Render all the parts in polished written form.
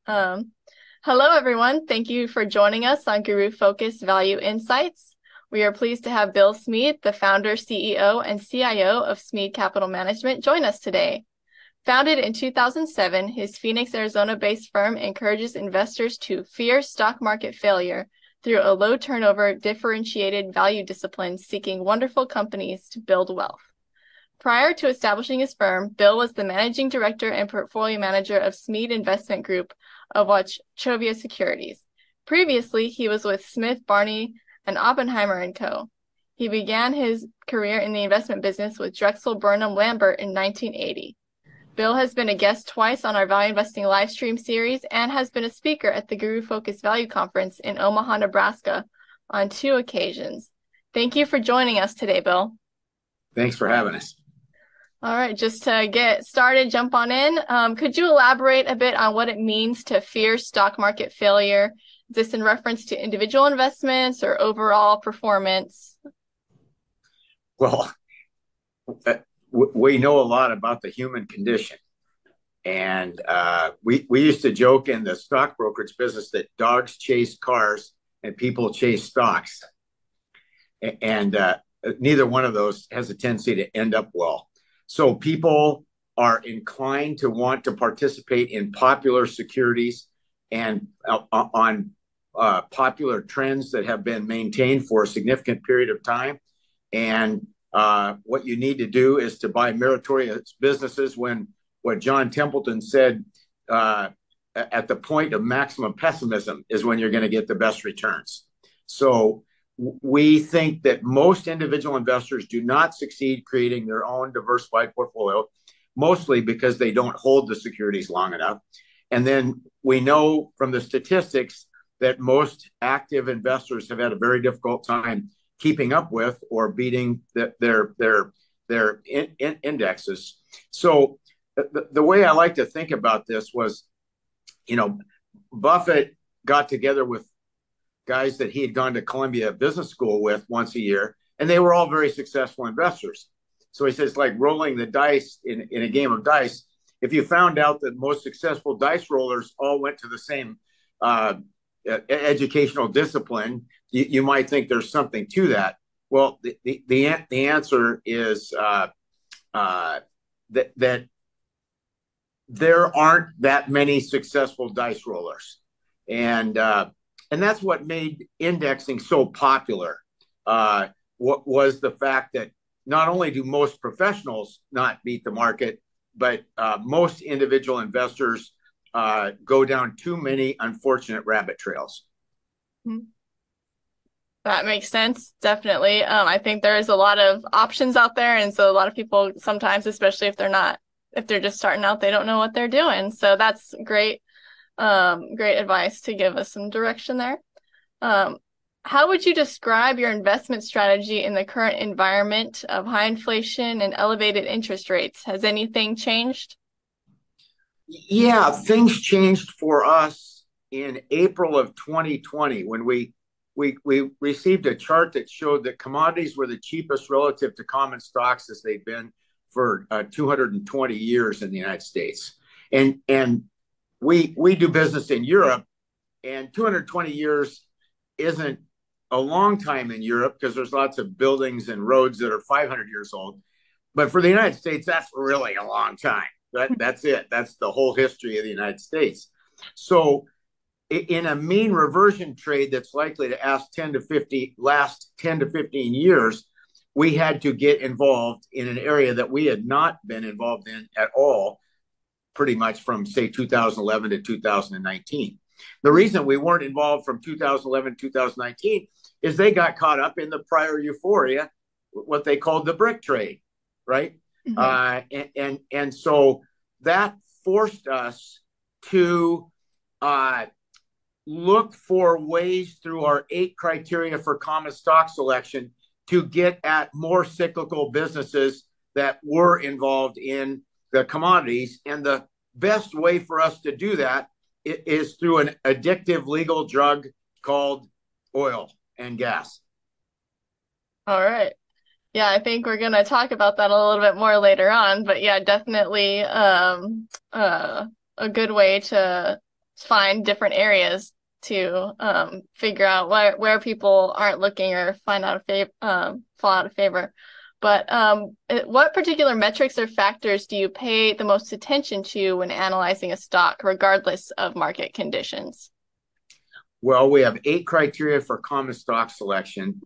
Um, Hello, everyone. Thank you for joining us on GuruFocus Value Insights. We are pleased to have Bill Smead, the founder, CEO, and CIO of Smead Capital Management, join us today. Founded in 2007, his Phoenix, Arizona-based firm encourages investors to fear stock market failure through a low turnover, differentiated value discipline, seeking wonderful companies to build wealth. Prior to establishing his firm, Bill was the managing director and portfolio manager of Smead Investment Group of Wachovia Securities. Previously, he was with Smith, Barney, and Oppenheimer & Co. He began his career in the investment business with Drexel Burnham Lambert in 1980. Bill has been a guest twice on our Value Investing live stream series and has been a speaker at the GuruFocus Value Conference in Omaha, Nebraska on 2 occasions. Thank you for joining us today, Bill. Thanks for having us. All right, just to get started, jump on in. Could you elaborate a bit on what it means to fear stock market failure? Is this in reference to individual investments or overall performance? Well, we know a lot about the human condition. And we used to joke in the stock brokerage business that dogs chase cars and people chase stocks. And neither one of those has a tendency to end up well. So people are inclined to want to participate in popular securities and on popular trends that have been maintained for a significant period of time. And what you need to do is to buy meritorious businesses when what John Templeton said at the point of maximum pessimism is when you're going to get the best returns. So we think that most individual investors do not succeed creating their own diversified portfolio, mostly because they don't hold the securities long enough. And then we know from the statistics that most active investors have had a very difficult time keeping up with or beating their indexes. So the way I like to think about this was, Buffett got together with guys that he had gone to Columbia Business School with once a year, and they were all very successful investors. So he says, like rolling the dice in a game of dice, if you found out that most successful dice rollers all went to the same educational discipline, you might think there's something to that. Well, the answer is that there aren't that many successful dice rollers. And that's what made indexing so popular, what was the fact that not only do most professionals not beat the market, but most individual investors go down too many unfortunate rabbit trails. That makes sense, definitely. I think there is a lot of options out there, and so a lot of people sometimes, especially if they're just starting out, they don't know what they're doing. So that's great. Great advice to give us some direction there. How would you describe your investment strategy in the current environment of high inflation and elevated interest rates? Has anything changed? Yeah, things changed for us in April of 2020 when we received a chart that showed that commodities were the cheapest relative to common stocks as they've been for 220 years in the United States. And we do business in Europe, and 220 years isn't a long time in Europe because there's lots of buildings and roads that are 500 years old. But for the United States, that's really a long time. That's it. That's the whole history of the United States. So in a mean reversion trade that's likely to last 10 to 15 years, we had to get involved in an area that we had not been involved in at all, pretty much from, say, 2011 to 2019. The reason we weren't involved from 2011 to 2019 is they got caught up in the prior euphoria, what they called the brick trade, right? Mm-hmm. And so that forced us to look for ways through our 8 criteria for common stock selection to get at more cyclical businesses that were involved in the commodities. And the best way for us to do that is through an addictive legal drug called oil and gas. All right. Yeah, I think we're going to talk about that a little bit more later on. But yeah, definitely a good way to find different areas to figure out where people aren't looking or fall out of favor. But what particular metrics or factors do you pay the most attention to when analyzing a stock, regardless of market conditions? Well, we have 8 criteria for common stock selection,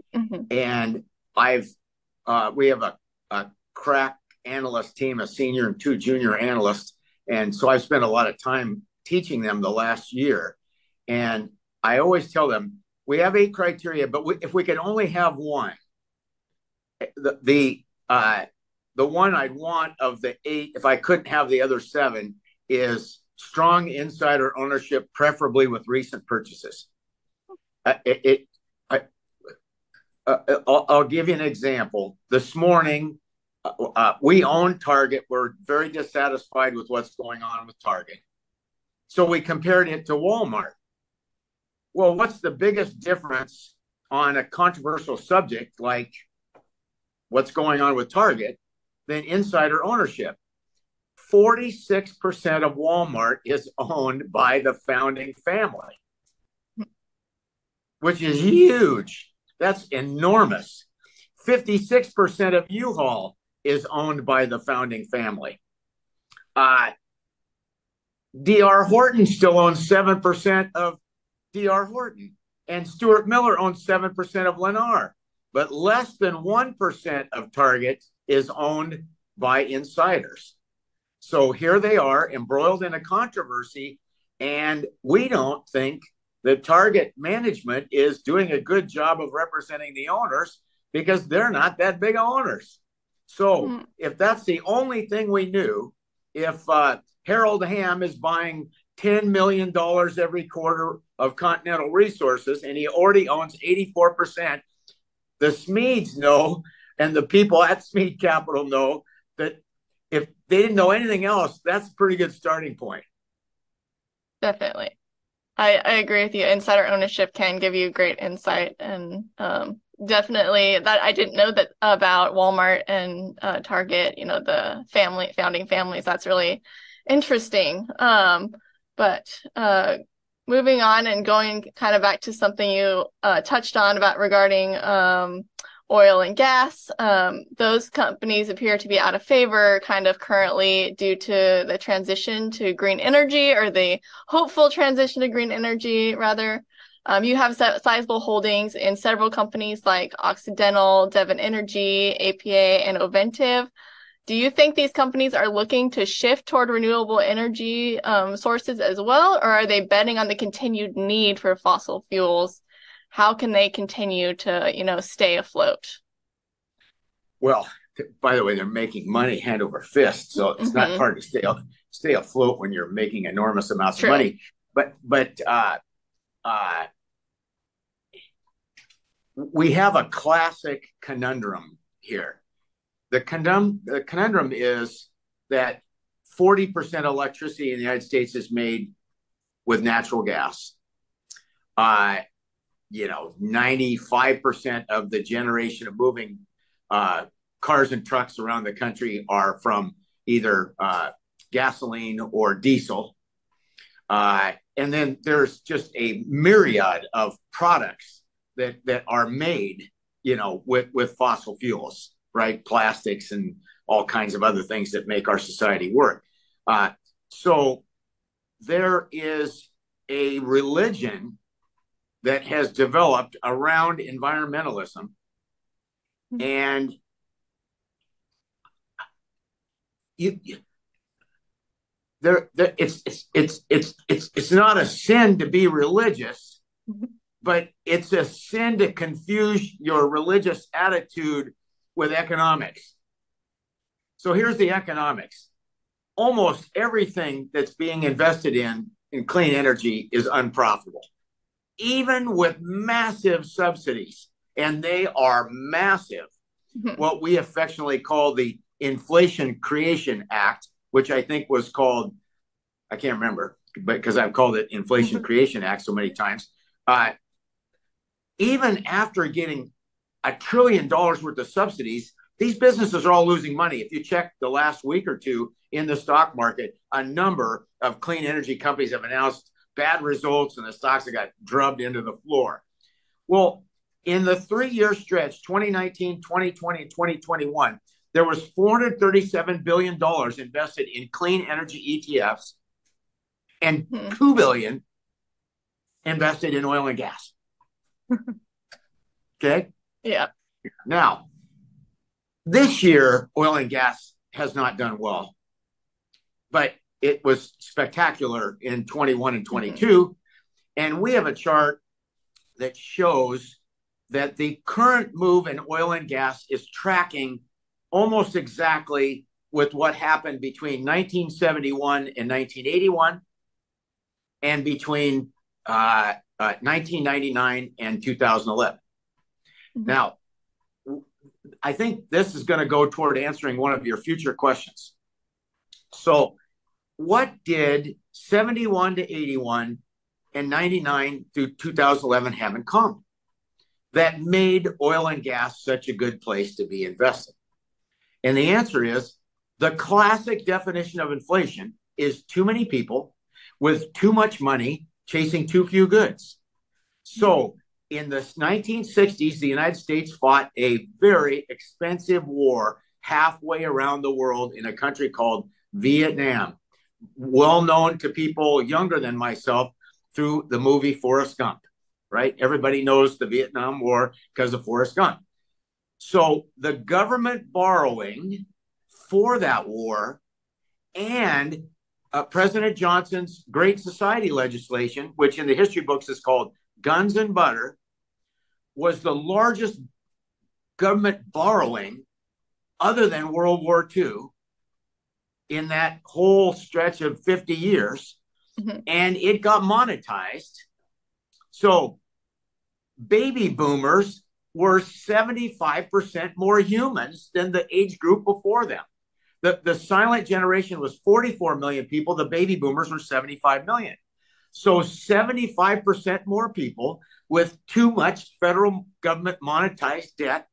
and we have a crack analyst team, a senior and 2 junior analysts, and so I've spent a lot of time teaching them the last year. And I always tell them we have 8 criteria, but if we could only have one, the one I'd want of the 8, if I couldn't have the other 7, is strong insider ownership, preferably with recent purchases. I'll give you an example. This morning, we own Target. We're very dissatisfied with what's going on with Target. So we compared it to Walmart. Well, what's the biggest difference on a controversial subject like what's going on with Target than insider ownership? 46% of Walmart is owned by the founding family, which is huge. That's enormous. 56% of UHAL is owned by the founding family. D.R. Horton still owns 7% of D.R. Horton, and Stuart Miller owns 7% of Lennar, but less than 1% of Target is owned by insiders. So here they are embroiled in a controversy, and we don't think that Target management is doing a good job of representing the owners because they're not that big owners. So if that's the only thing we knew, if Harold Hamm is buying $10 million every quarter of Continental Resources and he already owns 84%, the Smeads know, and the people at Smead Capital know, that if they didn't know anything else, that's a pretty good starting point. Definitely. I agree with you. Insider ownership can give you great insight, and definitely that I didn't know that about Walmart and Target, the founding families. That's really interesting. But moving on and going kind of back to something you touched on about regarding oil and gas, those companies appear to be out of favor kind of currently due to the transition to green energy, or the hopeful transition to green energy, rather. You have sizable holdings in several companies like Occidental, Devon Energy, APA, and Oventive. Do you think these companies are looking to shift toward renewable energy sources as well, or are they betting on the continued need for fossil fuels? How can they continue to, stay afloat? Well, by the way, they're making money hand over fist, so it's not hard to stay afloat when you're making enormous amounts of money. But we have a classic conundrum here. The conundrum is that 40% of electricity in the United States is made with natural gas. 95% of the generation of moving cars and trucks around the country are from either gasoline or diesel. And then there's just a myriad of products that are made, with fossil fuels, right? Plastics and all kinds of other things that make our society work. So there is a religion that has developed around environmentalism, and it's not a sin to be religious, but it's a sin to confuse your religious attitude with economics. So here's the economics. Almost everything that's being invested in clean energy is unprofitable, even with massive subsidies, and they are massive. What we affectionately call the Inflation Creation Act, which I think was called, I can't remember, but because I've called it Inflation Creation Act so many times. Even after getting $1 trillion worth of subsidies, these businesses are all losing money. If you check the last week or two in the stock market, a number of clean energy companies have announced bad results, and the stocks that got drubbed into the floor. Well, in the 3-year stretch, 2019, 2020, and 2021, there was $437 billion invested in clean energy ETFs and $2 billion invested in oil and gas. Okay? Yeah. Now, this year, oil and gas has not done well, but it was spectacular in 21 and 22. And we have a chart that shows that the current move in oil and gas is tracking almost exactly with what happened between 1971 and 1981 and between 1999 and 2011. Now, I think this is going to go toward answering one of your future questions. So what did 71 to 81 and 99 through 2011 have in common that made oil and gas such a good place to be invested? And the answer is the classic definition of inflation is too many people with too much money chasing too few goods. So in the 1960s, the United States fought a very expensive war halfway around the world in a country called Vietnam, well known to people younger than myself through the movie Forrest Gump, right? Everybody knows the Vietnam War because of Forrest Gump. So the government borrowing for that war and President Johnson's Great Society legislation, which in the history books is called Guns and Butter, was the largest government borrowing other than World War II in that whole stretch of 50 years. And it got monetized. So baby boomers were 75% more humans than the age group before them. The silent generation was 44 million people. The baby boomers were 75 million. So 75% more people with too much federal government monetized debt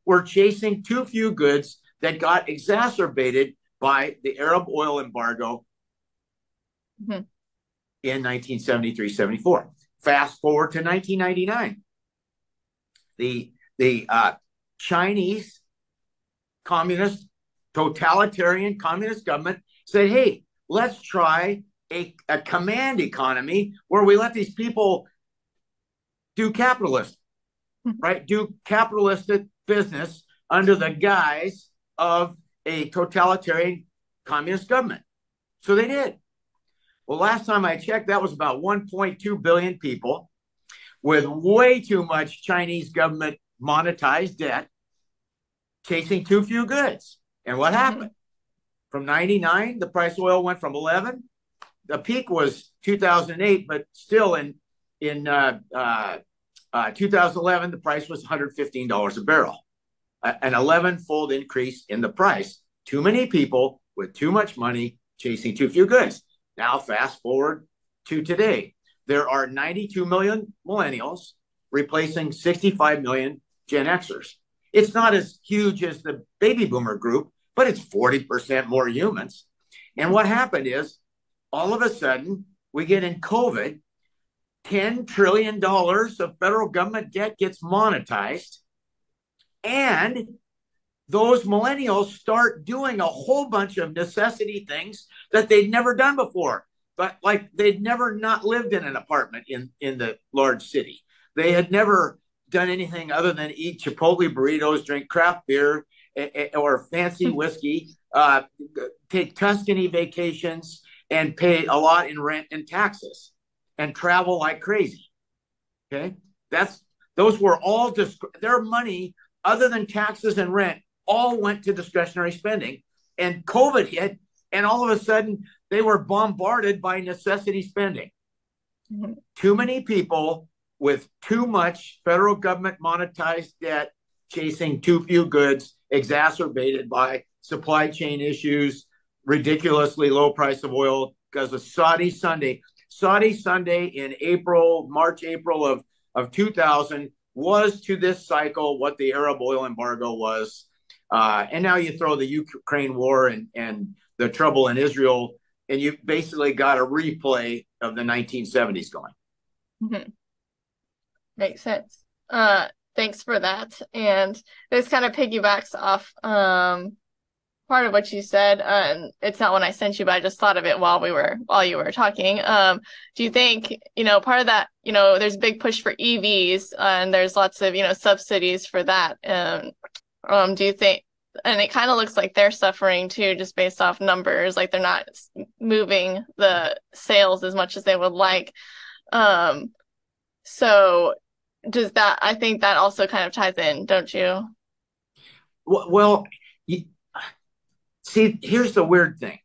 were chasing too few goods that got exacerbated by the Arab oil embargo in 1973-74. Fast forward to 1999. The Chinese communist, totalitarian communist government said, hey, let's try a command economy where we let these people do capitalism, right? Do capitalistic business under the guise of a totalitarian communist government. So they did. Well, last time I checked, that was about 1.2 billion people with way too much Chinese government monetized debt chasing too few goods. And what happened? From 99, the price of oil went from 11. The peak was 2008, but still in 2011, the price was $115 a barrel, an 11-fold increase in the price. Too many people with too much money chasing too few goods. Now, fast forward to today. There are 92 million millennials replacing 65 million Gen Xers. It's not as huge as the baby boomer group, but it's 40% more humans. And what happened is, all of a sudden, we get in COVID, $10 trillion of federal government debt gets monetized, and those millennials start doing a whole bunch of necessity things that they'd never done before. But like they'd never not lived in an apartment in the large city. They had never done anything other than eat Chipotle burritos, drink craft beer or fancy whiskey, take Tuscany vacations, and pay a lot in rent and taxes, and travel like crazy. Okay, those were all their money other than taxes and rent all went to discretionary spending, and COVID hit, and all of a sudden they were bombarded by necessity spending. Too many people with too much federal government monetized debt chasing too few goods, exacerbated by supply chain issues, ridiculously low price of oil because of Saudi Sunday. Saudi Sunday in March, April of 2000 was to this cycle what the Arab oil embargo was. And now you throw the Ukraine war and the trouble in Israel and you basically got a replay of the 1970s going. Mm-hmm. Makes sense. Thanks for that. And this kind of piggybacks off part of what you said. And it's not one I sent you, but I just thought of it while you were talking. Do you think, part of that, there's a big push for EVs, and there's lots of, subsidies for that. Do you think, and it kind of looks like they're suffering too, just based off numbers, like they're not moving the sales as much as they would like. So I think that also kind of ties in, don't you? Well, see, here's the weird thing.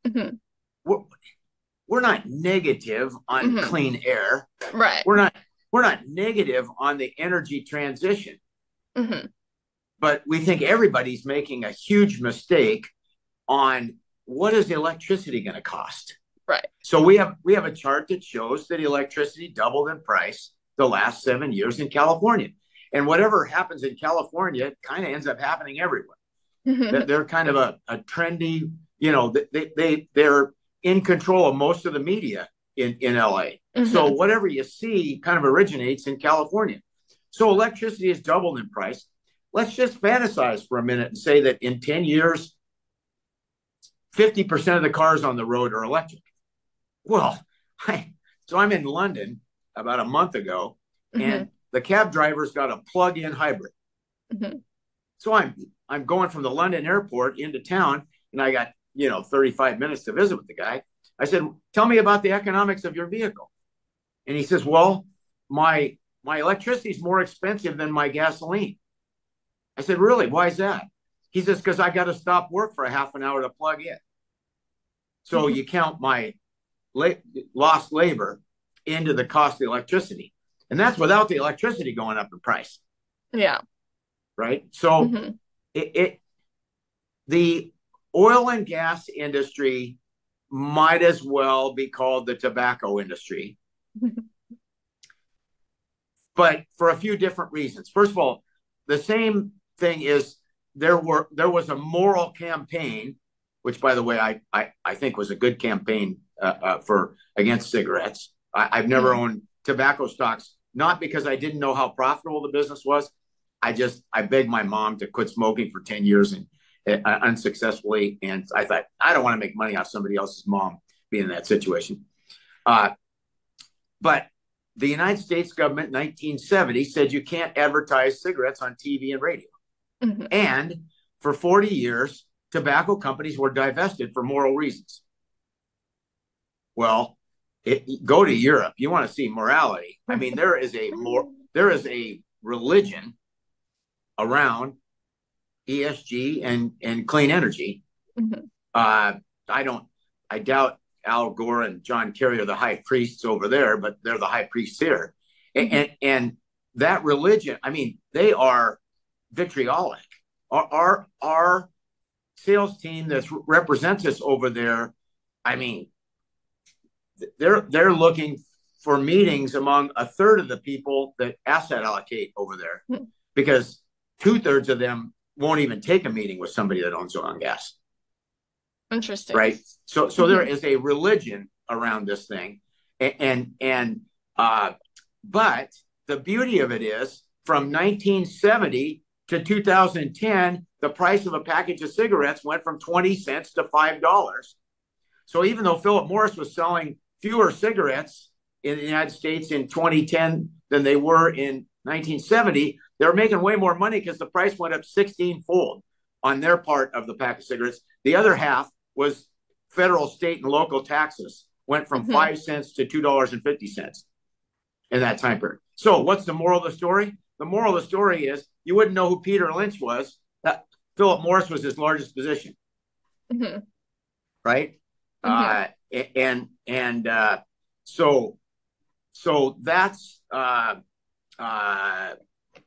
Mm-hmm. We're not negative on mm-hmm. clean air. Right. We're not negative on the energy transition. Mm-hmm. But we think everybody's making a huge mistake on what is the electricity going to cost. Right. So we have a chart that shows that electricity doubled in price the last 7 years in California. And whatever happens in California kind of ends up happening everywhere. Mm-hmm. They're kind of a trendy, they're in control of most of the media in LA. Mm-hmm. So whatever you see kind of originates in California. So electricity has doubled in price. Let's just fantasize for a minute and say that in 10 years, 50% of the cars on the road are electric. Well, so I'm in London about a month ago, mm-hmm. and the cab driver's got a plug-in hybrid. Mm-hmm. So I'm going from the London airport into town, and I got 35 minutes to visit with the guy. I said, "Tell me about the economics of your vehicle." And he says, "Well, my electricity is more expensive than my gasoline." I said, "Really? Why is that?" He says, "Because I got to stop work for a half an hour to plug in." So mm-hmm. you count my lost labor into the cost of electricity. And that's without the electricity going up in price. Yeah. Right? So mm-hmm. The oil and gas industry might as well be called the tobacco industry. But for a few different reasons. First of all, the same thing is there was a moral campaign, which, by the way, I think was a good campaign against cigarettes. I've never owned tobacco stocks, not because I didn't know how profitable the business was. I begged my mom to quit smoking for 10 years and unsuccessfully. And I thought, I don't want to make money off somebody else's mom being in that situation. But the United States government in 1970 said you can't advertise cigarettes on TV and radio. Mm-hmm. And for 40 years, tobacco companies were divested for moral reasons. Well, go to Europe. You want to see morality. I mean, there is a religion around ESG and clean energy. Mm-hmm. I doubt Al Gore and John Kerry are the high priests over there, but they're the high priests here. Mm-hmm. And that religion, I mean, they are vitriolic. Our sales team that represents us over there, I mean, they're looking for meetings among a third of the people that asset allocate over there, because 2/3 of them won't even take a meeting with somebody that owns oil and gas. Interesting. Right. So mm-hmm. there is a religion around this thing. But the beauty of it is from 1970 to 2010, the price of a package of cigarettes went from 20 cents to $5. So even though Philip Morris was selling fewer cigarettes in the United States in 2010 than they were in 1970, they were making way more money because the price went up 16-fold on their part of the pack of cigarettes. The other half was federal, state, and local taxes, went from mm-hmm. 5 cents to $2.50 in that time period. So what's the moral of the story? The moral of the story is you wouldn't know who Peter Lynch was. That Philip Morris was his largest position. Mm-hmm. Right? Mm-hmm. So that's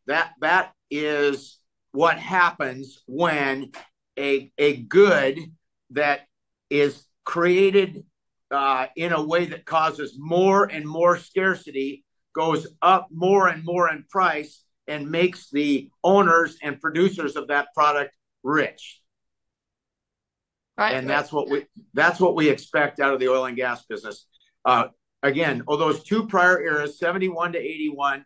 that is what happens when a good that is created in a way that causes more and more scarcity goes up more and more in price and makes the owners and producers of that product rich. Right, And right. that's what we expect out of the oil and gas business. Again, those two prior eras, 71 to 81,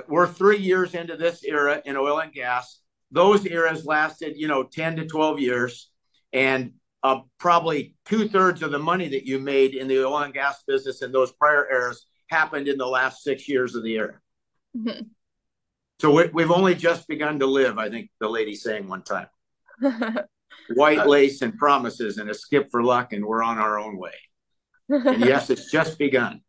we're 3 years into this era in oil and gas. Those eras lasted, 10 to 12 years. And probably 2/3 of the money that you made in the oil and gas business in those prior eras happened in the last 6 years of the era. Mm-hmm. So we've only just begun to live, I think the lady saying one time. White lace and promises and a skip for luck, and we're on our own way. And yes, it's just begun.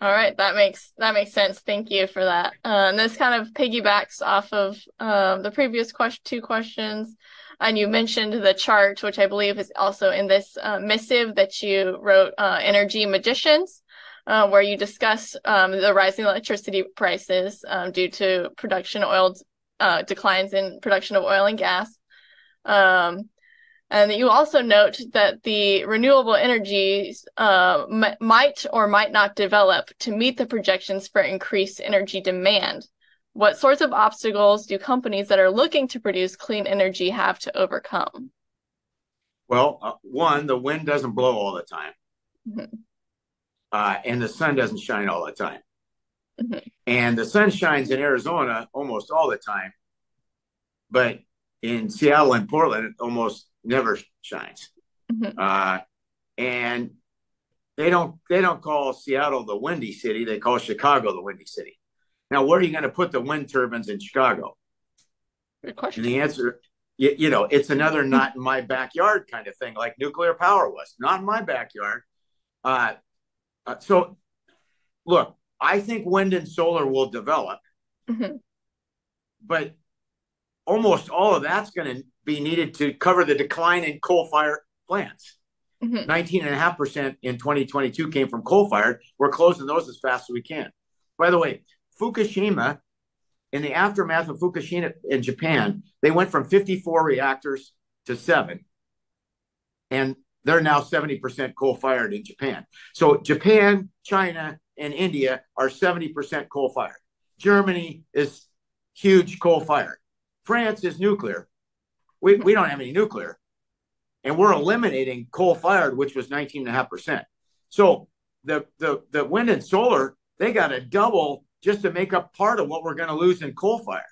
All right, that makes sense. Thank you for that. And this kind of piggybacks off of the previous two questions. And you mentioned the chart, which I believe is also in this missive that you wrote, Energy Magicians, where you discuss the rising electricity prices due to declines in production of oil and gas. And you also note that the renewable energies might or might not develop to meet the projections for increased energy demand. What sorts of obstacles do companies that are looking to produce clean energy have to overcome? Well, one, the wind doesn't blow all the time. Mm-hmm. And the sun doesn't shine all the time. Mm-hmm. And the sun shines in Arizona almost all the time. But in Seattle and Portland, it almost never shines. Mm-hmm. And they don't call Seattle the windy city. They call Chicago the windy city. Now, where are you going to put the wind turbines in Chicago? Good question. And the answer, it's another not in my backyard kind of thing, like nuclear power was. Not in my backyard. So, look, I think wind and solar will develop. Mm-hmm. But almost all of that's going to be needed to cover the decline in coal-fired plants. Mm-hmm. 19.5% in 2022 came from coal-fired. We're closing those as fast as we can. By the way, Fukushima, in the aftermath of Fukushima in Japan, they went from 54 reactors to 7. And they're now 70% coal-fired in Japan. So Japan, China, and India are 70% coal-fired. Germany is huge coal-fired. France is nuclear. We don't have any nuclear. And we're eliminating coal-fired, which was 19.5%. So the wind and solar, they got to double just to make up part of what we're going to lose in coal-fired.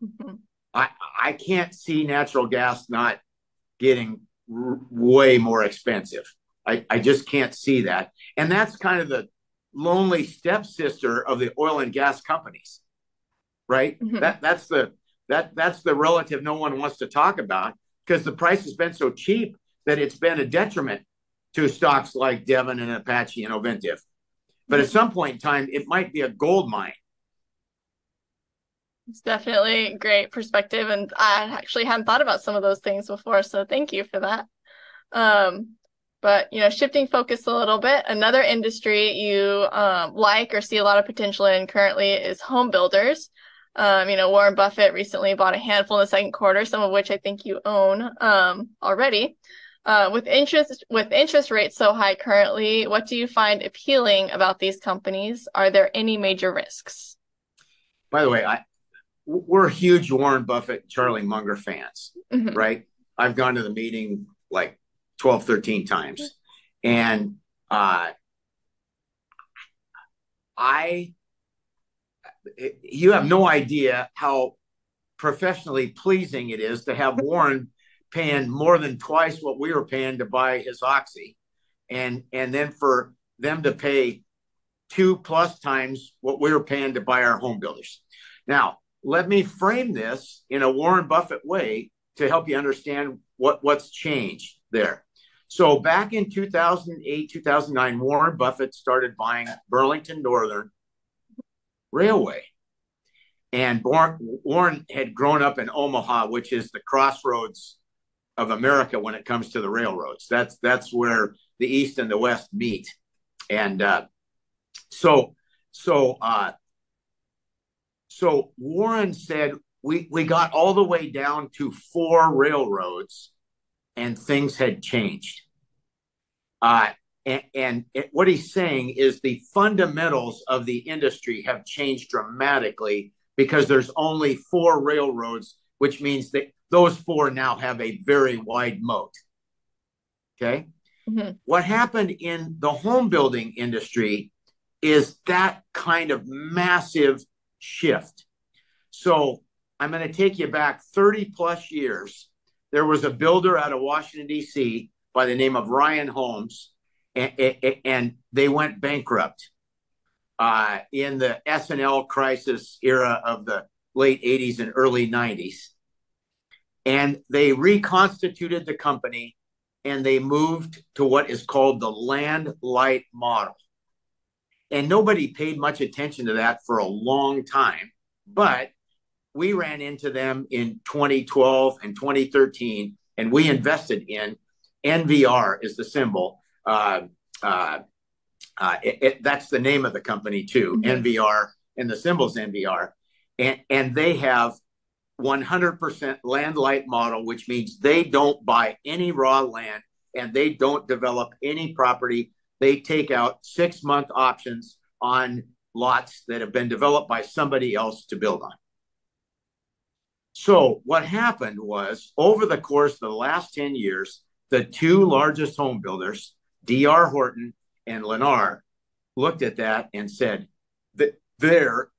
Mm-hmm. I can't see natural gas not getting way more expensive. I just can't see that. And that's kind of the lonely stepsister of the oil and gas companies, right? Mm-hmm. That's the relative no one wants to talk about, because the price has been so cheap that it's been a detriment to stocks like Devon and Apache and Ovintiv. But at some point in time, it might be a gold mine. It's definitely a great perspective, and I actually hadn't thought about some of those things before, so thank you for that. But, shifting focus a little bit, another industry you like or see a lot of potential in currently is home builders. Warren Buffett recently bought a handful in the second quarter, some of which I think you own already. With interest rates so high currently, what do you find appealing about these companies? Are there any major risks? By the way, we're huge Warren Buffett, Charlie Munger fans, mm-hmm. right? I've gone to the meeting like 12, 13 times. And you have no idea how professionally pleasing it is to have Warren paying more than twice what we were paying to buy his Oxy. And then for them to pay 2+ times what we were paying to buy our home builders. Now, let me frame this in a Warren Buffett way to help you understand what's changed there. So back in 2008, 2009, Warren Buffett started buying Burlington Northern Railway. And Warren had grown up in Omaha, which is the crossroads of America when it comes to the railroads. That's where the East and the West meet. And so Warren said, we got all the way down to 4 railroads and things had changed. And what he's saying is the fundamentals of the industry have changed dramatically because there's only 4 railroads, which means that those four now have a very wide moat. Okay. Mm-hmm. What happened in the home building industry is that kind of massive shift. So I'm going to take you back 30 plus years. There was a builder out of Washington, D.C. by the name of Ryan Holmes, and they went bankrupt in the S&L crisis era of the late 80s and early 90s. And they reconstituted the company, and they moved to what is called the land light model. And nobody paid much attention to that for a long time. But we ran into them in 2012 and 2013, and we invested in NVR is the symbol. That's the name of the company too, mm-hmm. NVR, and the symbol's NVR. And they have 100% land light model, which means they don't buy any raw land and they don't develop any property. They take out 6-month options on lots that have been developed by somebody else to build on. So what happened was, over the course of the last 10 years, the two largest home builders, D.R. Horton and Lennar, looked at that and said that there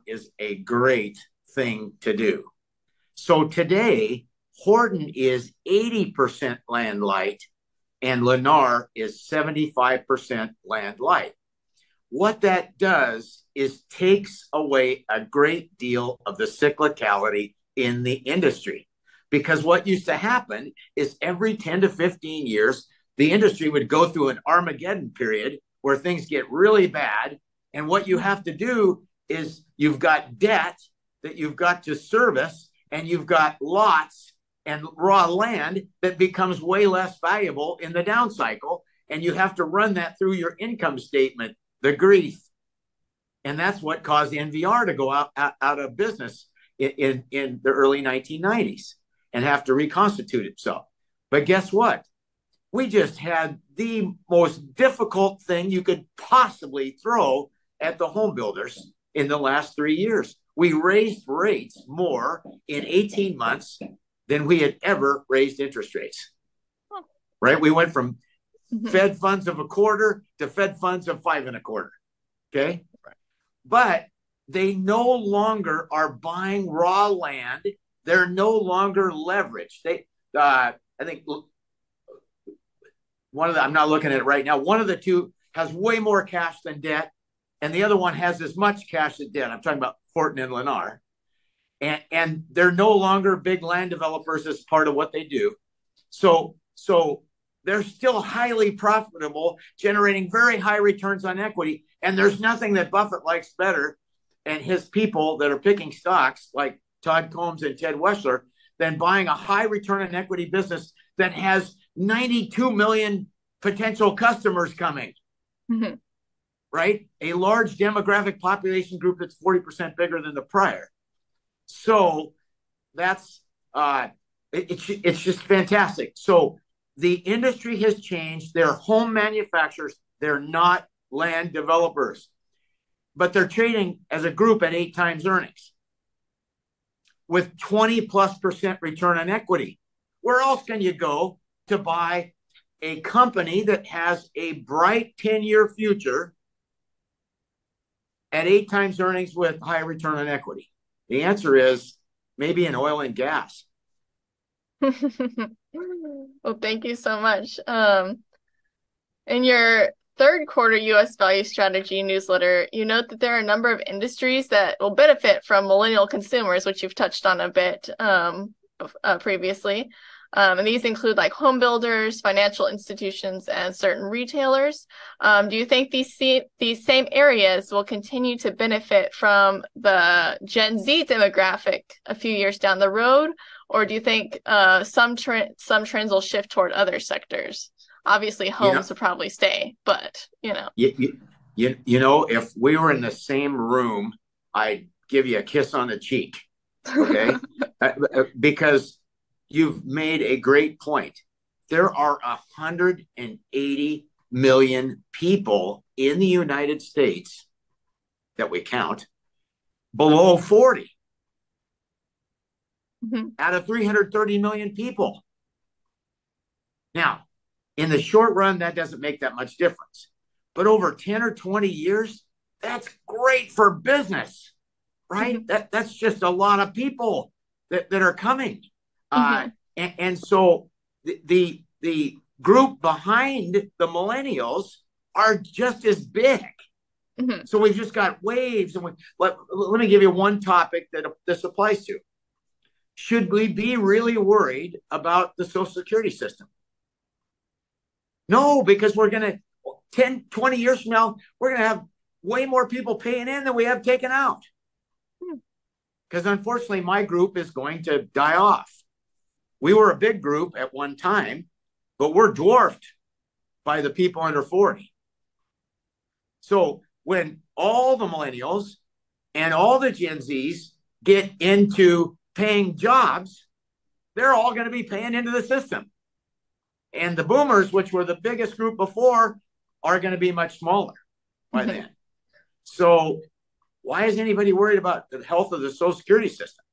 is a great thing to do. So today, Horton is 80% land light and Lennar is 75% land light. What that does is takes away a great deal of the cyclicality in the industry. Because what used to happen is every 10 to 15 years, the industry would go through an Armageddon period where things get really bad. And what you have to do is you've got debt that you've got to service, and you've got lots and raw land that becomes way less valuable in the down cycle. And you have to run that through your income statement, the grief. And that's what caused NVR to go out of business in the early 1990s and have to reconstitute itself. But guess what? We just had the most difficult thing you could possibly throw at the home builders in the last 3 years. We raised rates more in 18 months than we had ever raised interest rates. Right? We went from Fed funds of 1/4 to Fed funds of 5 1/4. Okay. Right. But they no longer are buying raw land. They're no longer leveraged. I think I'm not looking at it right now. One of the two has way more cash than debt, and the other one has as much cash as debt. I'm talking about Horton and Lennar. And they're no longer big land developers as part of what they do. So they're still highly profitable, generating very high returns on equity. And there's nothing that Buffett likes better, and his people that are picking stocks like Todd Combs and Ted Weschler, than buying a high return on equity business that has 92 million potential customers coming. Mm-hmm. Right? A large demographic population group that's 40% bigger than the prior. So that's it's just fantastic. So the industry has changed. They're home manufacturers. They're not land developers, but they're trading as a group at 8 times earnings with 20+% return on equity. Where else can you go to buy a company that has a bright 10-year future at 8 times earnings with high return on equity? The answer is maybe in oil and gas. Well, thank you so much. In your third quarter U.S. Value Strategy newsletter, you note that there are a number of industries that will benefit from millennial consumers, which you've touched on a bit previously. And these include like home builders, financial institutions, and certain retailers. Do you think these same areas will continue to benefit from the Gen Z demographic a few years down the road? Or do you think some trends will shift toward other sectors? Obviously, homes will probably stay, but, if we were in the same room, I'd give you a kiss on the cheek, okay? Because you've made a great point. There are 180 million people in the United States that we count below 40. out of 330 million people. Now, in the short run, that doesn't make that much difference. But over 10 or 20 years, that's great for business, right? That's just a lot of people that are coming. And so the group behind the millennials are just as big. So we've just got waves. And let me give you one topic that this applies to. Should we be really worried about the Social Security system? No, because we're going to, 10, 20 years from now, we're going to have way more people paying in than we have taken out. Because unfortunately, my group is going to die off. We were a big group at one time, but we're dwarfed by the people under 40. So when all the millennials and all the Gen Zs get into paying jobs, they're all going to be paying into the system. And the boomers, which were the biggest group before, are going to be much smaller by then. So why is anybody worried about the health of the Social Security system?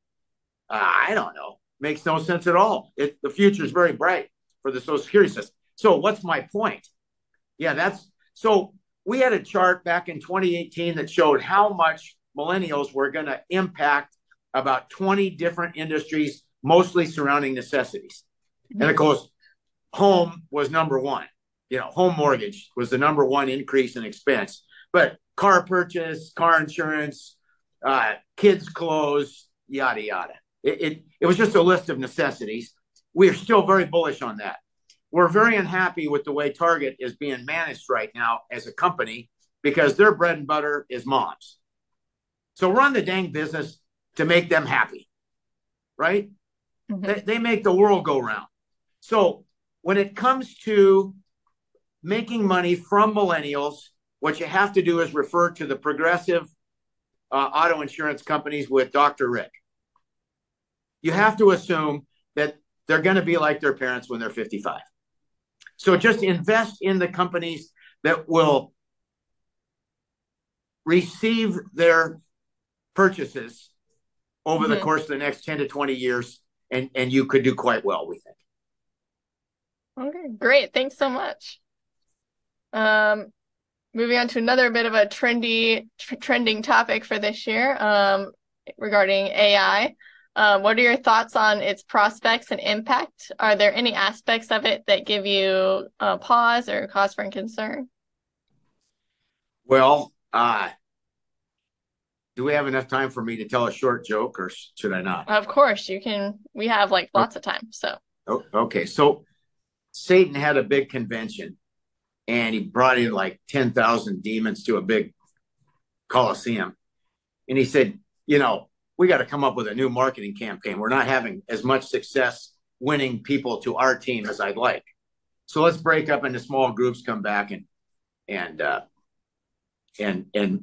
I don't know. Makes no sense at all. The future is very bright for the Social Security system. So what's my point? So we had a chart back in 2018 that showed how much millennials were going to impact about 20 different industries, mostly surrounding necessities. And of course, home was number one. Home mortgage was the number one increase in expense. But car purchase, car insurance, kids' clothes, yada, yada. It was just a list of necessities. We are still very bullish on that. We're very unhappy with the way Target is being managed right now as a company because their bread and butter is moms. So run the dang business to make them happy, right? They make the world go round. So when it comes to making money from millennials, what you have to do is refer to the progressive auto insurance companies with Dr. Rick. You have to assume that they're going to be like their parents when they're 55. So just invest in the companies that will receive their purchases over the course of the next 10 to 20 years, and you could do quite well, we think. Okay, great. Thanks so much. Moving on to another bit of a trending topic for this year regarding AI. What are your thoughts on its prospects and impact? Are there any aspects of it that give you a pause or cause for concern? Well, do we have enough time for me to tell a short joke, or should I not? Of course, you can. We have lots of time. So. Okay. So Satan had a big convention, and he brought in 10,000 demons to a big coliseum. And he said, we got to come up with a new marketing campaign. We're not having as much success winning people to our team as I'd like. So let's break up into small groups, come back and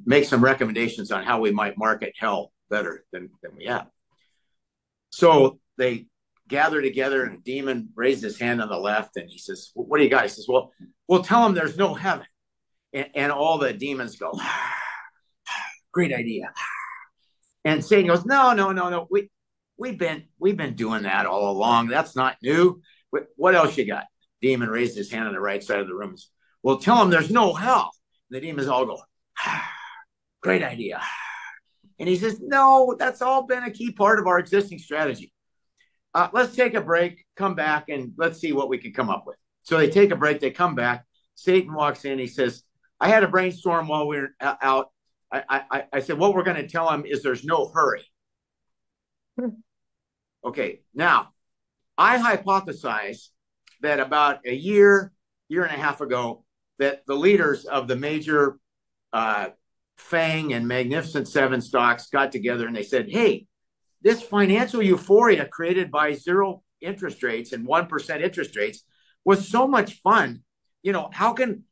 make some recommendations on how we might market hell better than we have. So they gather together, and a demon raised his hand on the left, and he says, what do you got? He says, well, we'll tell them there's no heaven. And all the demons go, great idea. And Satan goes, no. We've been doing that all along. That's not new. What else you got? Demon raised his hand on the right side of the room. Well, tell them there's no hell. And the demons all go, great idea. And he says, no, that's all been a key part of our existing strategy. Let's take a break, come back, and let's see what we can come up with. So they take a break, they come back. Satan walks in. He says, I had a brainstorm while we were out. I said, what we're going to tell him is there's no hurry. Okay, now, I hypothesize that about a year and a half ago, that the leaders of the major FANG and Magnificent Seven stocks got together and they said, hey, this financial euphoria created by zero interest rates and 1% interest rates was so much fun. How can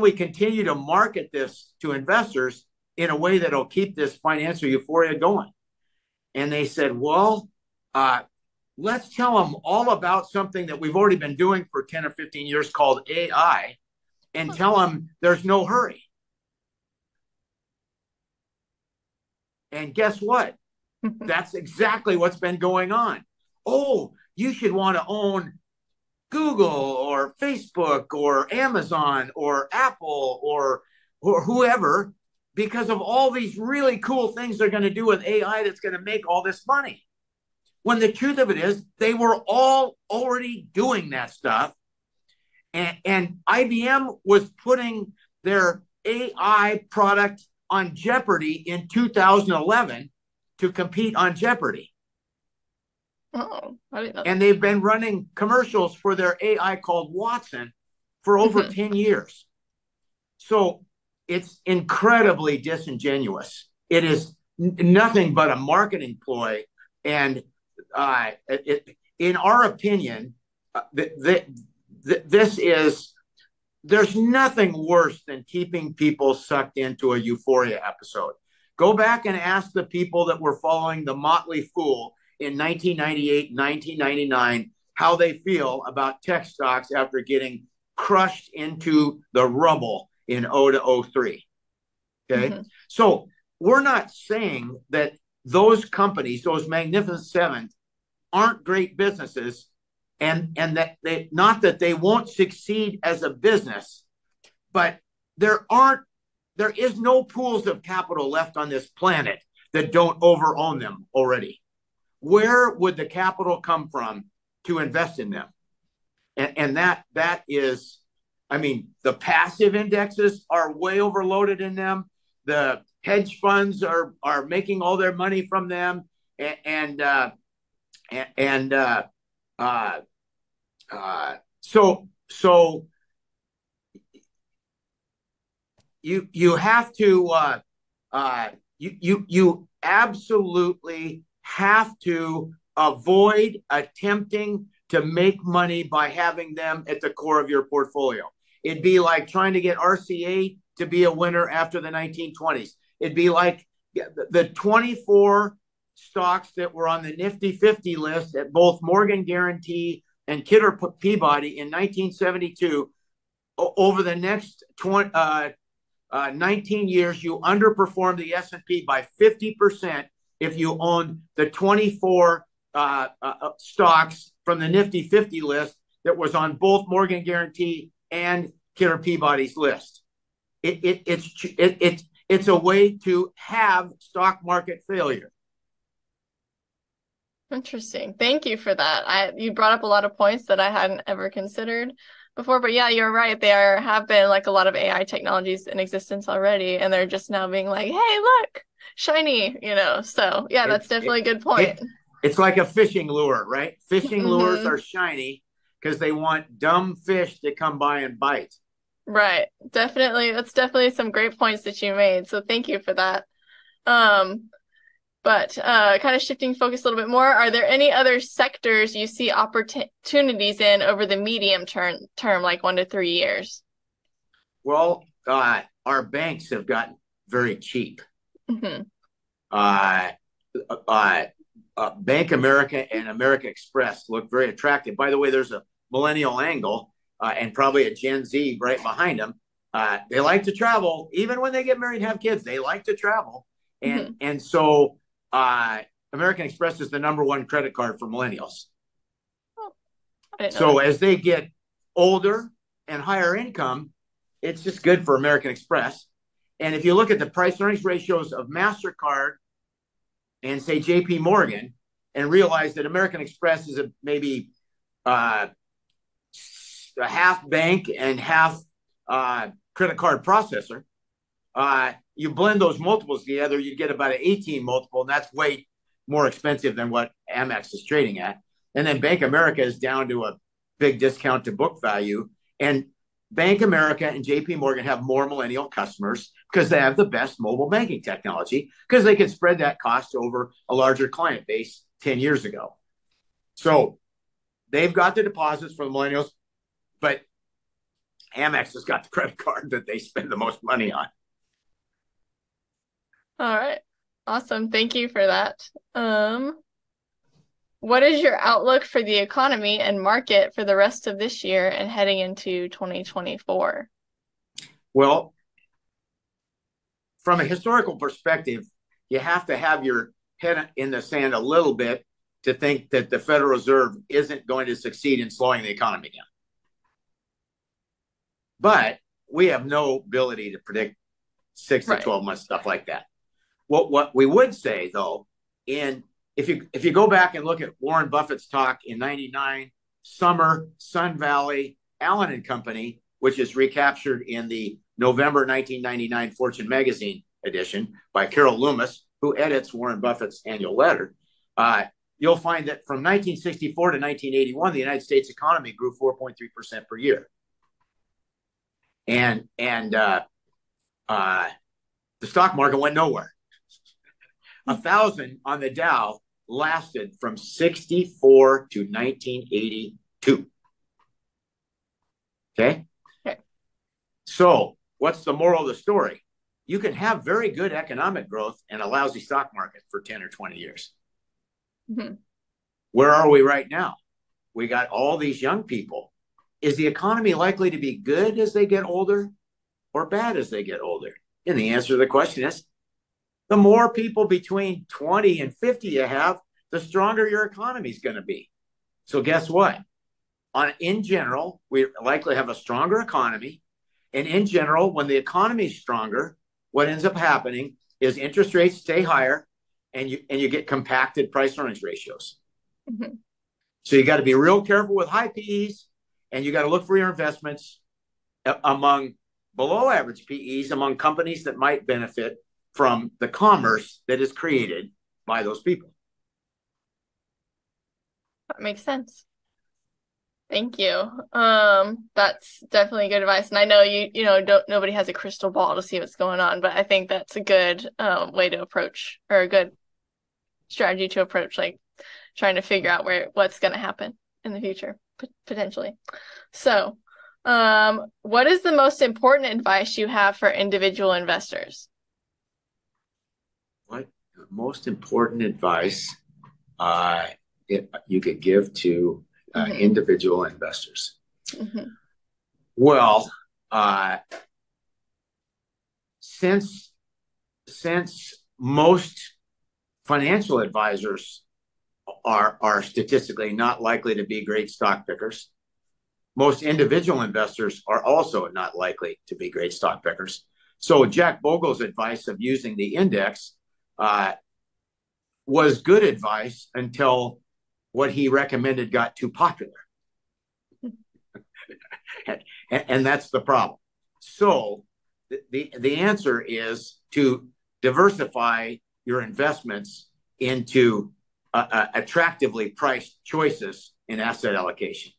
we continue to market this to investors in a way that'll keep this financial euphoria going? And they said, well, let's tell them all about something that we've already been doing for 10 or 15 years called AI, and tell them there's no hurry. And guess what? That's exactly what's been going on. oh, you should want to own Google or Facebook or Amazon or Apple or whoever, because of all these really cool things they're going to do with AI that's going to make all this money. When the truth of it is, they were all already doing that stuff. And IBM was putting their AI product on Jeopardy in 2011 to compete on Jeopardy. Oh, I didn't know that. And they've been running commercials for their AI called Watson for over 10 years. So it's incredibly disingenuous. It is nothing but a marketing ploy. And in our opinion, there's nothing worse than keeping people sucked into a euphoria episode. Go back and ask the people that were following the Motley Fool in 1998, 1999, how they feel about tech stocks after getting crushed into the rubble in 2003. Okay. So we're not saying that those companies, those Magnificent Seven, aren't great businesses, and that they, not that they won't succeed as a business, but there is no pools of capital left on this planet that don't overown them already. Where would the capital come from to invest in them? And that is, I mean, the passive indexes are way overloaded in them. The hedge funds are making all their money from them, so you have to you absolutely have to avoid attempting to make money by having them at the core of your portfolio. It'd be like trying to get RCA to be a winner after the 1920s. It'd be like the 24 stocks that were on the Nifty 50 list at both Morgan Guarantee and Kidder Peabody in 1972. Over the next 19 years, you underperformed the S&P by 50% if you owned the 24 stocks from the Nifty 50 list that was on both Morgan Guarantee and Kidder Peabody's list. It's a way to have stock market failure. Interesting. Thank you for that. You brought up a lot of points that I hadn't ever considered before, but yeah, you're right. There have been like a lot of AI technologies in existence already, and they're just now being like, hey, look, shiny, So yeah, that's definitely a good point. It's like a fishing lure, right? Fishing lures are shiny because they want dumb fish to come by and bite. Right. Definitely. That's definitely some great points that you made. So thank you for that. But kind of shifting focus a little bit more, are there any other sectors you see opportunities in over the medium term, like 1 to 3 years? Well, our banks have gotten very cheap. Bank America and American Express look very attractive. By the way, there's a millennial angle and probably a Gen Z right behind them. They like to travel. Even when they get married and have kids, they like to travel. And so American Express is the #1 credit card for millennials. So as they get older and higher income, it's just good for American Express. And if you look at the price earnings ratios of MasterCard and say JP Morgan and realize that American Express is maybe a half bank and half credit card processor, you blend those multiples together, you get about an 18 multiple, and that's way more expensive than what Amex is trading at. And then Bank America is down to a big discount to book value. And Bank America and JP Morgan have more millennial customers because they have the best mobile banking technology, because they can spread that cost over a larger client base 10 years ago. So they've got the deposits for the millennials, but Amex has got the credit card that they spend the most money on. All right. Awesome. Thank you for that. What is your outlook for the economy and market for the rest of this year and heading into 2024? Well, from a historical perspective, you have to have your head in the sand a little bit to think that the Federal Reserve isn't going to succeed in slowing the economy down. But we have no ability to predict 6 to 12 months stuff like that. What we would say, though, if you go back and look at Warren Buffett's talk in '99, Summer, Sun Valley, Allen and Company, which is recaptured in the November 1999 Fortune magazine edition by Carol Loomis, who edits Warren Buffett's annual letter, you'll find that from 1964 to 1981, the United States economy grew 4.3% per year. And the stock market went nowhere. 1,000 on the Dow lasted from 64 to 1982. Okay? So what's the moral of the story? You can have very good economic growth and a lousy stock market for 10 or 20 years. Mm-hmm. Where are we right now? We got all these young people. Is the economy likely to be good as they get older or bad as they get older? And the answer to the question is, the more people between 20 and 50 you have, the stronger your economy is going to be. So guess what? In general, we likely have a stronger economy. And in general, when the economy is stronger, what ends up happening is interest rates stay higher and you get compacted price earnings ratios. Mm-hmm. So you got to be real careful with high PEs, and you got to look for your investments among below average PEs, among companies that might benefit from the commerce that is created by those people. That makes sense. Thank you. That's definitely good advice. And I know nobody has a crystal ball to see what's going on, but I think that's a good way to approach, or a good strategy to approach, like trying to figure out what's going to happen in the future, potentially. So, what is the most important advice you have for individual investors? What the most important advice you could give to individual investors? Mm-hmm. Well, since most financial advisors are statistically not likely to be great stock pickers, most individual investors are also not likely to be great stock pickers. So Jack Bogle's advice of using the index was good advice until what he recommended got too popular. and that's the problem. So the answer is to diversify your investments into attractively priced choices in asset allocation.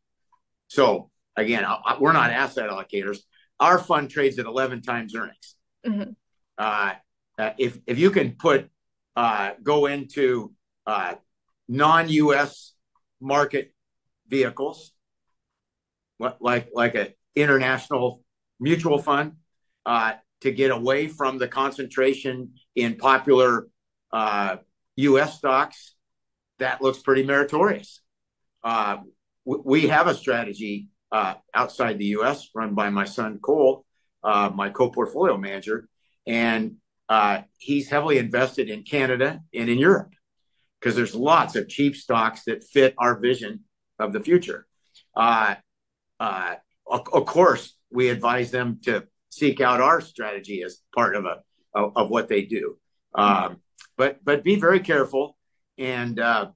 So again, we're not asset allocators. Our fund trades at 11 times earnings. Mm-hmm. If you can go into non-U.S. market vehicles, like an international mutual fund, to get away from the concentration in popular U.S. stocks, that looks pretty meritorious. We have a strategy outside the U.S. run by my son Cole, my co-portfolio manager, and he's heavily invested in Canada and in Europe because there's lots of cheap stocks that fit our vision of the future. Of course, we advise them to seek out our strategy as part of what they do. But be very careful, and there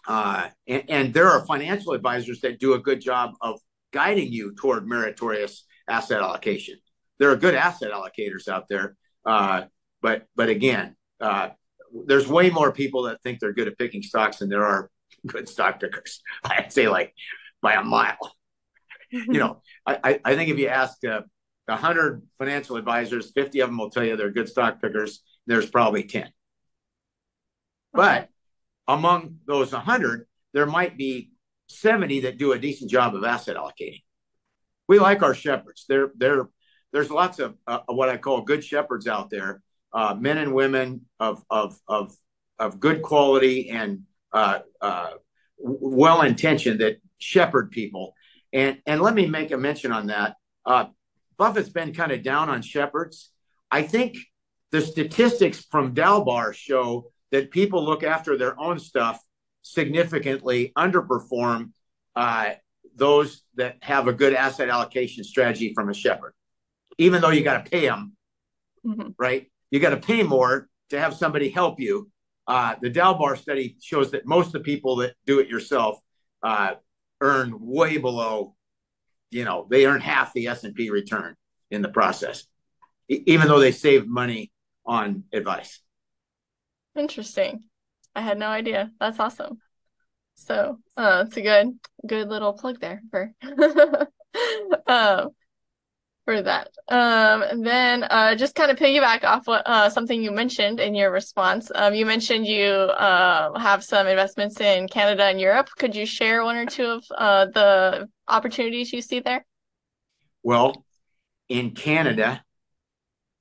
are financial advisors that do a good job of guiding you toward meritorious asset allocation. There are good asset allocators out there, but again, there's way more people that think they're good at picking stocks than there are good stock pickers. I'd say like by a mile. I think if you ask 100 financial advisors, 50 of them will tell you they're good stock pickers. There's probably 10. But among those 100, there might be 70 that do a decent job of asset allocating. We like our shepherds. There's lots of what I call good shepherds out there, men and women of good quality and well-intentioned that shepherd people. And let me make a mention on that. Buffett's been kind of down on shepherds. I think the statistics from Dalbar show that people look after their own stuff significantly underperform those that have a good asset allocation strategy from a shepherd, even though you got to pay them, right? You got to pay more to have somebody help you. The Dalbar study shows that most of the people that do it yourself earn way below, they earn half the S&P return in the process, even though they save money on advice. Interesting. I had no idea. That's awesome. So, it's a good little plug there for for that. And then just kind of piggyback off what something you mentioned in your response. You mentioned you have some investments in Canada and Europe. Could you share one or two of the opportunities you see there? Well, in Canada,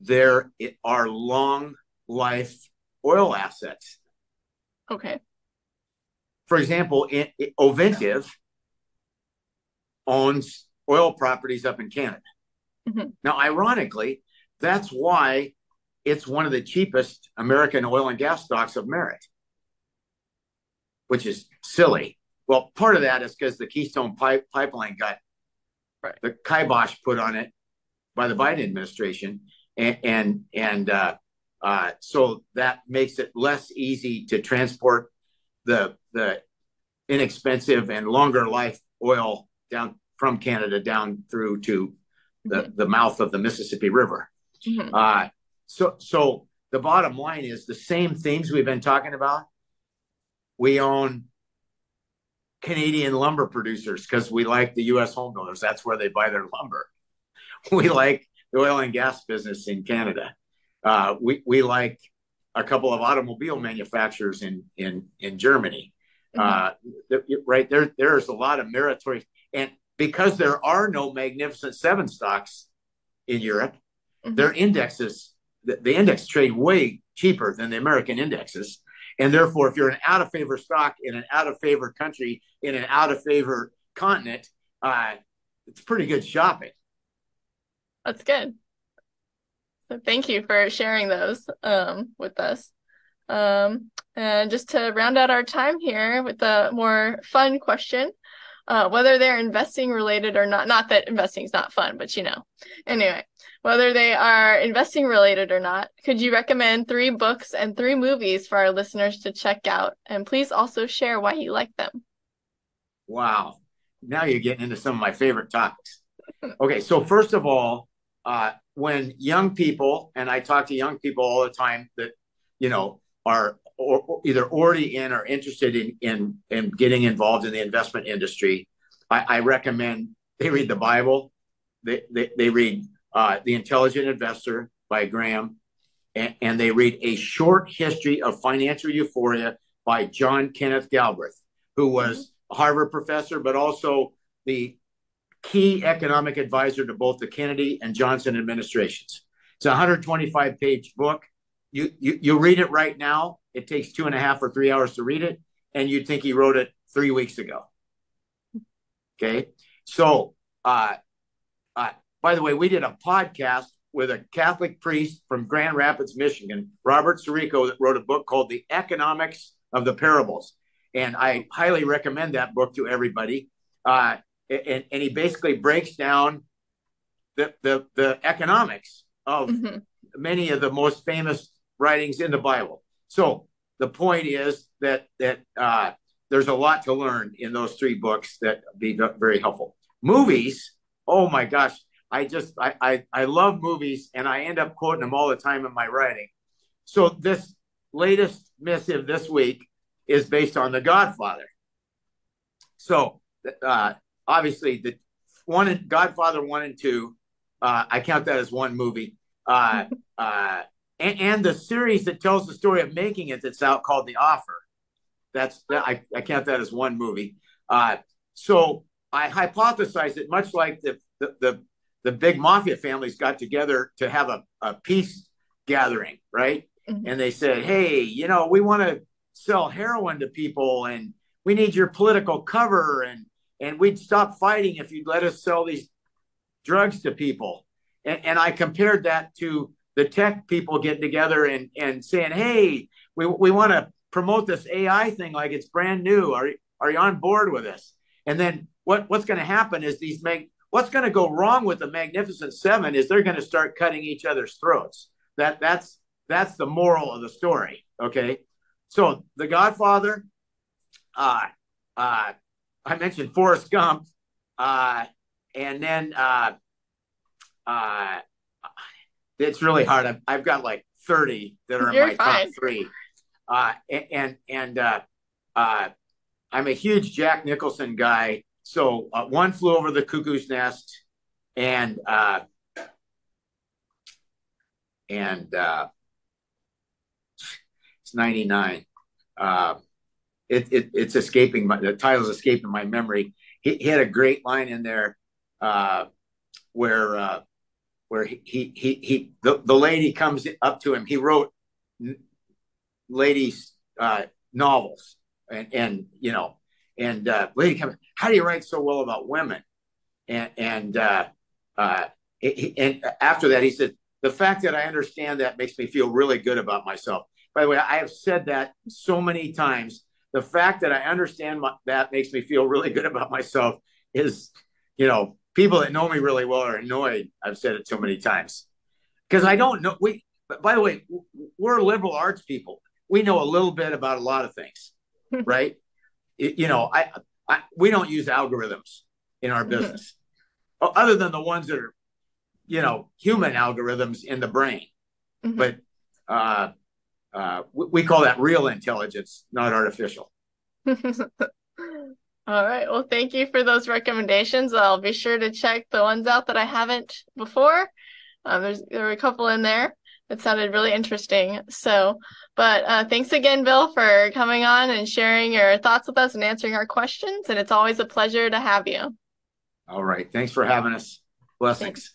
there are long life oil assets. Okay. For example, Ovintiv owns oil properties up in Canada. Now, ironically, that's why it's one of the cheapest American oil and gas stocks of merit, which is silly. Well, part of that is because the Keystone Pipeline got the kibosh put on it by the Biden administration, and so that makes it less easy to transport the inexpensive and longer life oil down from Canada down through to the mouth of the Mississippi River. So the bottom line is the same things we've been talking about. We own Canadian lumber producers because we like the U.S. homebuilders. That's where they buy their lumber. We like the oil and gas business in Canada. We like a couple of automobile manufacturers in Germany. Right there, there's a lot of meritorious, and because there are no Magnificent Seven stocks in Europe, their indexes, the index trade way cheaper than the American indexes. And therefore, if you're an out of favor stock in an out of favor country in an out of favor continent, it's pretty good shopping. That's good. So thank you for sharing those with us. And just to round out our time here with a more fun question, whether they're investing related or not that investing is not fun, but anyway, whether they are investing related or not, could you recommend 3 books and 3 movies for our listeners to check out? And please also share why you like them. Wow. Now you're getting into some of my favorite topics. Okay, so first of all, when young people, and I talk to young people all the time that, are either already in or interested in getting involved in the investment industry, I recommend they read the Bible. They read The Intelligent Investor by Graham, and they read A Short History of Financial Euphoria by John Kenneth Galbraith, who was a Harvard professor, but also the key economic advisor to both the Kennedy and Johnson administrations. It's a 125-page book. You read it right now. It takes 2.5 or 3 hours to read it, and you'd think he wrote it 3 weeks ago. Okay, so by the way, we did a podcast with a Catholic priest from Grand Rapids, Michigan, Robert Sirico, that wrote a book called The Economics of the Parables, and I highly recommend that book to everybody. And he basically breaks down the economics of many of the most famous writings in the Bible. So the point is that there's a lot to learn in those 3 books that be very helpful. Movies, oh my gosh, I love movies, and I end up quoting them all the time in my writing. So this latest missive this week is based on The Godfather. So obviously the Godfather 1 and 2, I count that as one movie. And the series that tells the story of making it that's out called The Offer. I count that as one movie. So I hypothesize that much like the big mafia families got together to have a peace gathering, right? And they said, hey, we want to sell heroin to people, and we need your political cover, and we'd stop fighting if you'd let us sell these drugs to people. And I compared that to the tech people getting together and saying, hey, we want to promote this AI thing like it's brand new. Are you on board with this? And then what's going to happen is what's going to go wrong with the Magnificent Seven is they're going to start cutting each other's throats. That's the moral of the story. Okay, so The Godfather. I mentioned Forrest Gump, and then it's really hard. I've got like 30 that are in my top three. I'm a huge Jack Nicholson guy. So One Flew Over the Cuckoo's Nest, and it's 99. It's escaping the title's escaping my memory. He had a great line in there where the lady comes up to him. He wrote ladies novels, and lady comes, how do you write so well about women? And after that he said, the fact that I understand that makes me feel really good about myself. By the way, I have said that so many times. The fact that I understand that makes me feel really good about myself is, people that know me really well are annoyed. I've said it so many times because I don't know. By the way, we're liberal arts people. We know a little bit about a lot of things, right? We don't use algorithms in our business, other than the ones that are, human algorithms in the brain. But we call that real intelligence, not artificial. All right. Well, thank you for those recommendations. I'll be sure to check the ones out that I haven't before. There were a couple in there that sounded really interesting. But thanks again, Bill, for coming on and sharing your thoughts with us and answering our questions. And it's always a pleasure to have you. All right. Thanks for having us. Blessings. Thanks.